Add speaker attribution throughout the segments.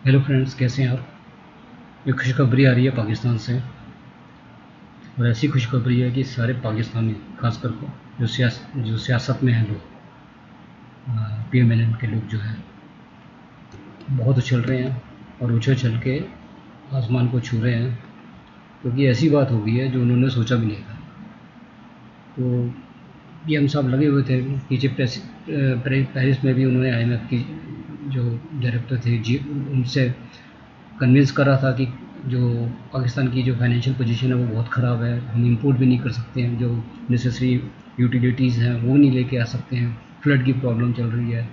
Speaker 1: Hello friends, कैसे हैं आप। एक खुशखबरी आ रही है पाकिस्तान से, और ऐसी खुशखबरी है कि सारे पाकिस्तानी, खासकर को जो सियासत में हैं लोग, PMLN के लोग जो हैं, बहुत उछल रहे हैं और उछल के आसमान को छू रहे हैं, क्योंकि ऐसी बात हो गई है जो उन्होंने सोचा भी नहीं था। तो PM साहब लगे हुए थे पीछे पेरिस में भी। उन्होंने IMF की जो डायरेक्टर थे जी, उनसे कन्विंस करा था कि जो पाकिस्तान की जो फाइनेंशियल पोजीशन है वो बहुत ख़राब है, हम इंपोर्ट भी नहीं कर सकते हैं, जो नेसेसरी यूटिलिटीज़ हैं वो नहीं लेके आ सकते हैं, फ्लड की प्रॉब्लम चल रही है,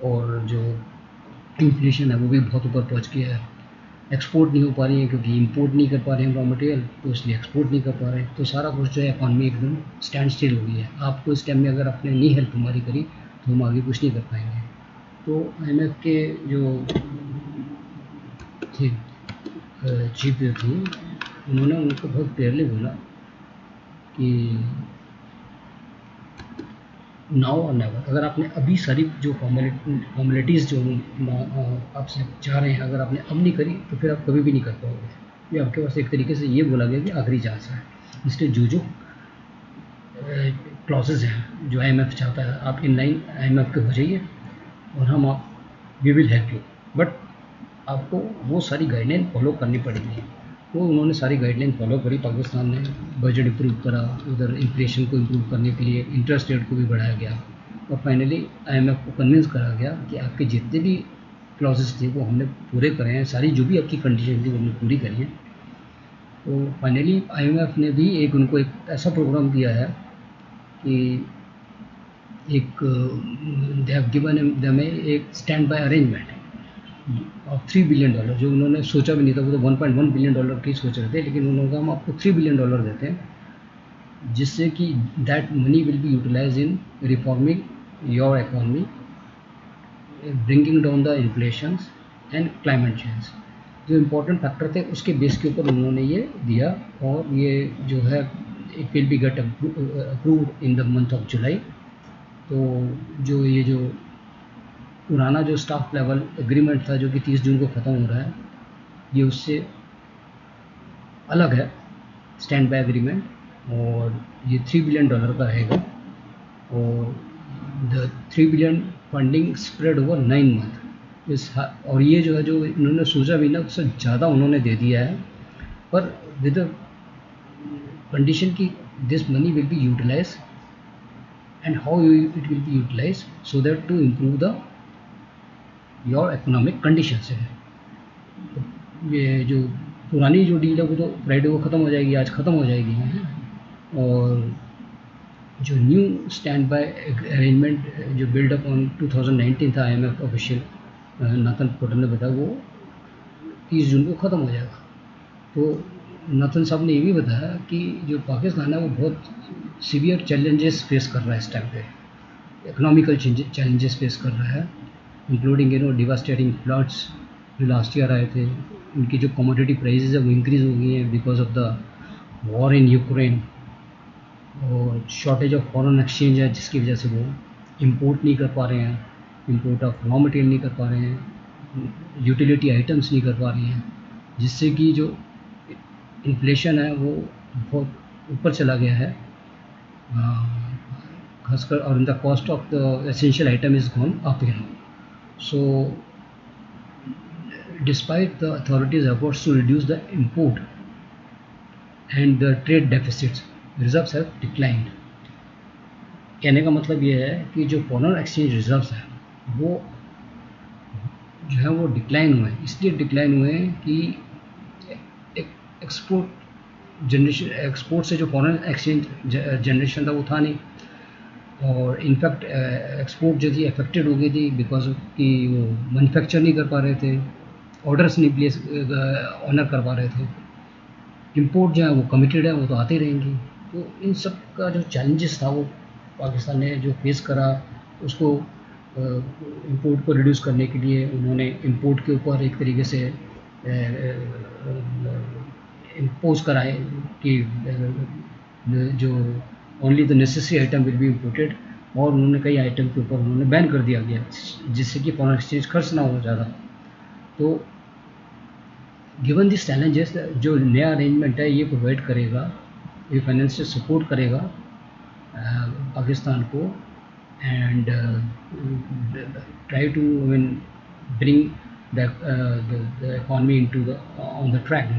Speaker 1: और जो इन्फ्लेशन है वो भी बहुत ऊपर पहुंच गया है, एक्सपोर्ट नहीं हो पा रही है क्योंकि इंपोर्ट नहीं कर पा रहे हैं रॉ मटेरियल, तो इसलिए एक्सपोर्ट नहीं कर पा रहे हैं। तो सारा कुछ जो है इकॉनमी एकदम स्टैंड स्टिल हो गई है। आपको इस टाइम में अगर आपने नहीं हेल्प हमारी करी तो हम आगे कुछ नहीं कर पाएंगे। तो IMF के जो थे चीफ थी, उन्होंने उनको बहुत क्लियरली बोला कि नाउ और नेवर, अगर आपने अभी सारी जो फॉर्मेलिटीज़ जो आपसे चाह रहे हैं, अगर आपने अब नहीं करी तो फिर आप कभी भी नहीं कर पाओगे। ये आपके पास एक तरीके से ये बोला गया कि आखिरी चांस है। इसलिए जो क्लॉसेज हैं जो IMF चाहता है, आप इन लाइन IMF के हो जाइए और हम आप we will help you, but आपको वो सारी गाइडलाइन फॉलो करनी पड़ेगी। तो उन्होंने सारी गाइडलाइन फॉलो करी। पाकिस्तान ने बजट इम्प्रूव करा, उधर इन्फ्लेशन को इम्प्रूव करने के लिए इंटरेस्ट रेट को भी बढ़ाया गया, और फाइनली IMF को कन्विंस करा गया कि आपके जितने भी क्लॉजेस थे वो हमने पूरे करे हैं, सारी जो भी आपकी कंडीशन थी वो हमने पूरी करी है। तो फाइनली IMF ने भी उनको एक ऐसा प्रोग्राम दिया है कि एक दे हैव गिवन देम एक stand by arrangement of $3 billion, जो उन्होंने सोचा भी नहीं था। वो तो $1.1 बिलियन की सोच रहे थे, लेकिन उन्होंने कहा हम आपको $3 बिलियन देते हैं, जिससे कि that money will be utilize in reforming your economy, bringing down the inflation and climate change. जो इम्पोर्टेंट फैक्टर थे उसके बेस के ऊपर उन्होंने ये दिया, और ये जो है it will be get approved in the month of July. तो जो पुराना जो स्टाफ लेवल एग्रीमेंट था जो कि 30 जून को ख़त्म हो रहा है, ये उससे अलग है स्टैंड बाय एग्रीमेंट, और ये $3 बिलियन का रहेगा, और the 3 billion funding spread over 9 month और ये जो है, जो इन्होंने सोचा भी ना उससे ज़्यादा उन्होंने दे दिया है, पर विद कंडीशन की this money will be utilize and how it will be utilize so that to improve the your economic condition है। ये जो पुरानी जो डील है वो तो फ्राइडे को ख़त्म हो जाएगी, आज ख़त्म हो जाएगी, और जो न्यू स्टैंड बाय अरेंजमेंट जो बिल्डअप ऑन 2019 था IMF ऑफिशियल, नाथन पोर्टर ने बताया, वो 30 जून को ख़त्म हो जाएगा। तो नाथन साहब ने ये भी बताया कि जो पाकिस्तान है वो बहुत सीवियर चैलेंजेस फेस कर रहा है इस टाइम पे, इकोनॉमिकल चैलेंजेस फेस कर रहा है, इंक्लूडिंग डिवास्टेटिंग फ्लड्स जो लास्ट ईयर आए थे। उनकी जो कमोडिटी प्राइसेस है वो इंक्रीज़ हो गई हैं because of the war in Ukraine, और शॉर्टेज ऑफ फॉरेन एक्सचेंज है जिसकी वजह से वो इंपोर्ट नहीं कर पा रहे हैं, इंपोर्ट ऑफ रॉ मटेरियल नहीं कर पा रहे हैं, यूटिलिटी आइटम्स नहीं कर पा रही हैं, जिससे कि जो इन्फ्लेशन है वो बहुत ऊपर चला गया है, खासकर, और the cost of the essential item is gone up hill. So despite the authorities' efforts to reduce the import and the trade deficits, reserves have declined. कहने का मतलब ये है कि जो फॉरेन एक्सचेंज रिजर्व्स हैं वो जो है वो डिक्लाइन हुए हैं। इसलिए डिक्लाइन हुए हैं कि एक्सपोर्ट से जो फॉरेन एक्सचेंज जनरेशन था वो था नहीं, और इनफैक्ट एक्सपोर्ट जो थी अफेक्टेड हो गई थी बिकॉज कि वो मैन्युफैक्चर नहीं कर पा रहे थे, ऑर्डर्स नहीं प्लेस ऑनर कर पा रहे थे। इंपोर्ट जो है वो कमिटेड है, वो तो आते रहेंगी। तो इन सब का जो चैलेंजेस था वो पाकिस्तान ने जो फेस करा, उसको इंपोर्ट को रिड्यूस करने के लिए उन्होंने इंपोर्ट के ऊपर एक तरीके से इम्पोज कराए कि जो only the necessary item will be imported, और उन्होंने कई आइटम के ऊपर उन्होंने बैन कर दिया गया जिससे कि फॉरेन एक्सचेंज खर्च ना हो ज़्यादा। तो गिवन दिस चैलेंजेस, जो नया अरेंजमेंट है ये प्रोवाइड करेगा, ये फाइनेंशियल सपोर्ट करेगा पाकिस्तान को, and try to bring the economy into the on the track.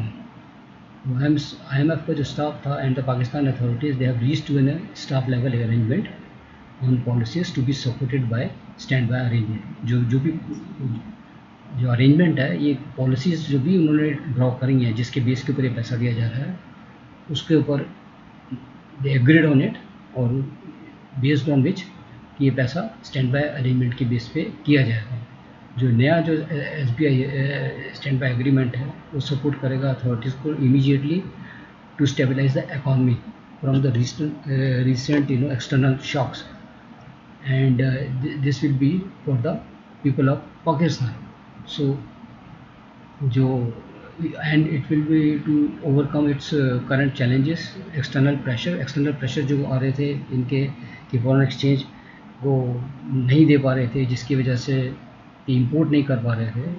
Speaker 1: IMF का जो स्टाफ था and the Pakistan authorities, they have reached to an staff level arrangement on policies to be supported by stand by arrangement. जो भी जो arrangement है, ये policies जो भी उन्होंने ड्रॉ करी हैं, जिसके बेस के ऊपर ये पैसा दिया जा रहा है, उसके ऊपर दे एग्रीड ऑन इट, और बेस्ड ऑन विच कि ये पैसा स्टैंड बाय अरेंजमेंट के बेस पे किया जाएगा। जो नया जो SBI स्टैंड बाय एग्रीमेंट है, वो सपोर्ट करेगा अथॉरिटीज़ को immediately to stabilize the economy from the recent external shocks, and this will be for the people of Pakistan. So जो and it will be to overcome its current challenges, external pressure जो आ रहे थे इनके, कि foreign exchange वो नहीं दे पा रहे थे, जिसकी वजह से इंपोर्ट नहीं कर पा रहे थे।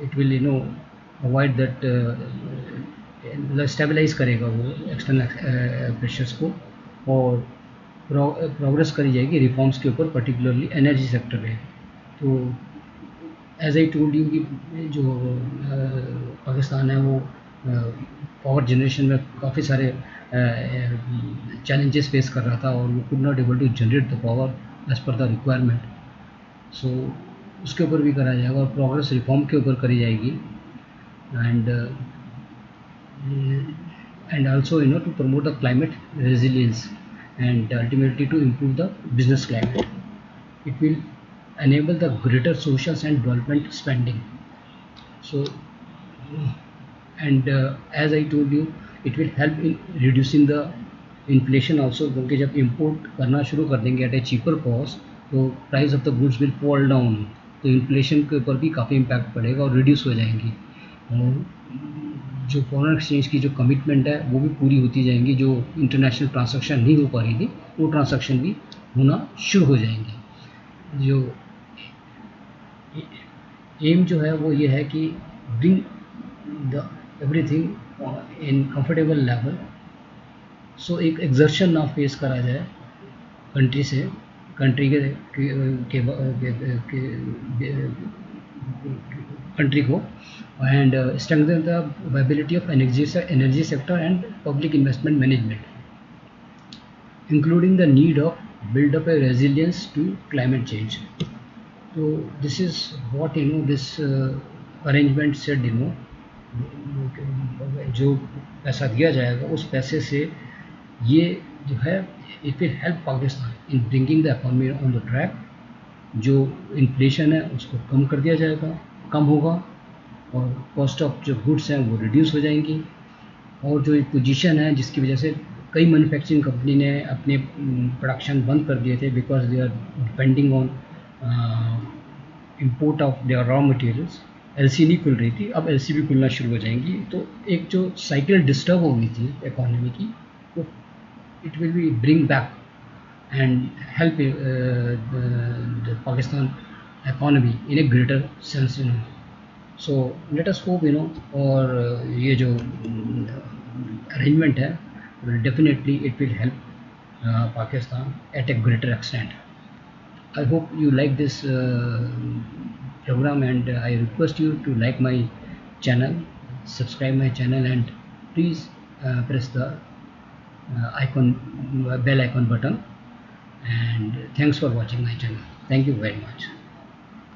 Speaker 1: It will avoid that, stabilize करेगा वो एक्सटर्नल प्रेशर्स को, और प्रोग्रेस करी जाएगी रिफॉर्म्स के ऊपर, पर्टिकुलरली एनर्जी सेक्टर में। तो एज आई टोल्ड यू कि जो पाकिस्तान है वो पावर जनरेशन में काफ़ी सारे चैलेंजेस फेस कर रहा था, और वो could not able to generate the power as per the requirement. So उसके ऊपर भी करा जाएगा, और प्रोग्रेस रिफॉर्म के ऊपर करी जाएगी, and also to promote the climate resilience, and ultimately to improve the business climate. It will enable the greater social and development spending. So, and as I told you, it will help in reducing the inflation also, क्योंकि जब import करना शुरू कर देंगे at a cheaper cost, तो price of the goods will fall down, तो inflation के ऊपर भी काफ़ी impact पड़ेगा और reduce हो जाएंगी, और जो फॉरेन एक्सचेंज की जो कमिटमेंट है वो भी पूरी होती जाएंगी। जो इंटरनेशनल ट्रांसैक्शन नहीं हो पा रही थी, वो ट्रांसैक्शन भी होना शुरू हो जाएंगी। जो एम जो है वो ये है कि bring the everything in comfortable level, so एक एक्सर्शन ना फेस करा जाए कंट्री से, कंट्री कंट्री को, and strengthen the viability of energy sector and public investment management, including the need of build up a resilience to climate change. So this is what this arrangement said, जो पैसा दिया जाएगा उस पैसे से ये जो है it will help Pakistan in bringing the economy on the track. जो इन्फ्लेशन है उसको कम कर दिया जाएगा, कम होगा, और कॉस्ट ऑफ जो गुड्स हैं वो रिड्यूस हो जाएंगी, और जो एक पोजीशन है जिसकी वजह से कई मैन्युफैक्चरिंग कंपनी ने अपने प्रोडक्शन बंद कर दिए थे, because they are depending on import of their raw materials. LC नहीं खुल रही थी, अब एलसी भी खुलना शुरू हो जाएंगी, तो एक जो साइकिल डिस्टर्ब हो गई थी इकोनॉमी की, वो it will B bring back and help the Pakistan economy in A greater sense, so let us hope और ये जो arrangement है will definitely it will help Pakistan at a greater extent. I hope you like this program, and I request you to like my channel, subscribe my channel, and please press the bell icon button, and thanks for watching my channel. Thank you very much.